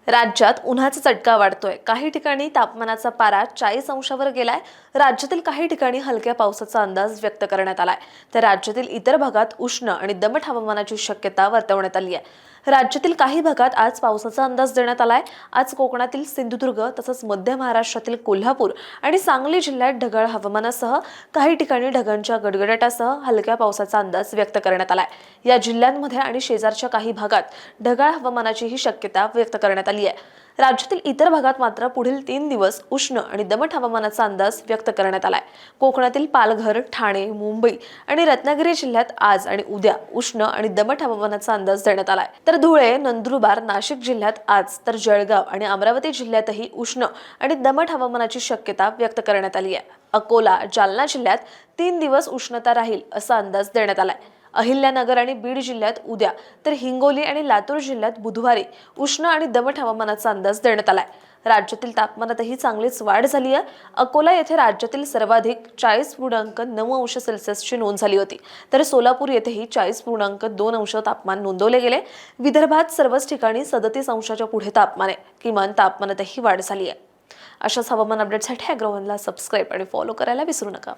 राज्यात उन्हाचा चटका वाढतोय। काही ठिकाणी तापमानाचा पारा 40 अंशावर गेलाय। राज्यातील काही ठिकाणी हलक्या पावसाचा अंदाज व्यक्त करण्यात आलाय। तर राज्यातील इतर भागात उष्ण आणि दमट हवामानाची शक्यता वर्तवण्यात आली आहे। राज्यातील काही भागात आज पावसाचा अंदाज देण्यात आलाय। आज कोकणातील सिंधुदुर्ग तसंच मध्य महाराष्ट्रातील कोल्हापूर आणि सांगली जिल्ह्यात ढगाळ हवामानासह काही ठिकाणी ढगांच्या गडगडाटासह हलक्या पावसाचा अंदाज व्यक्त करण्यात आलाय। या जिल्ह्यांमध्ये आणि शेजारच्या काही भागात ढगाळ हवामानाचीही शक्यता व्यक्त करण्यात आली आहे। राज्यातील इतर भागात मात्र पुढील 3 दिवस उष्ण आणि दमट हवामानाचा अंदाज व्यक्त करण्यात आलाय। कोकणातील पालघर, ठाणे, मुंबई आणि रत्नागिरी जिल्ह्यात आज आणि उद्या उष्ण आणि दमट हवामानाचा अंदाज देण्यात आलाय। तर धुळे, नंदुरबार, नाशिक जिल्ह्यात आज तर जळगाव आणि अमरावती जिल्ह्यातही उष्ण आणि दमट हवामानाची शक्यता व्यक्त करण्यात आली आहे। अकोला, जालना जिल्ह्यात 3 दिवस उष्णता राहील असा अंदाज देण्यात आलाय। अहिल्यानगर आणि बीड जिल्ह्यात उद्या तर हिंगोली आणि लातूर जिल्ह्यात बुधवारी उष्ण आणि दमट हवामानाचा अंदाज देण्यात आलाय। राज्यातील तापमानातही चांगलीच वाढ झाली आहे। अकोला येथे राज्यातील सर्वाधिक 40.9 अंश सेल्सिअसची नोंद झाली होती, तर सोलापूर येथेही 40.2 अंश तापमान नोंदवले गेले। विदर्भात सर्वच ठिकाणी 37 अंशाच्या पुढे तापमान आहे। किमान तापमानातही वाढ झाली आहे। अशाच हवामान अपडेटसाठी अॅग्रो वनला सबस्क्राईब आणि फॉलो करायला विसरू नका।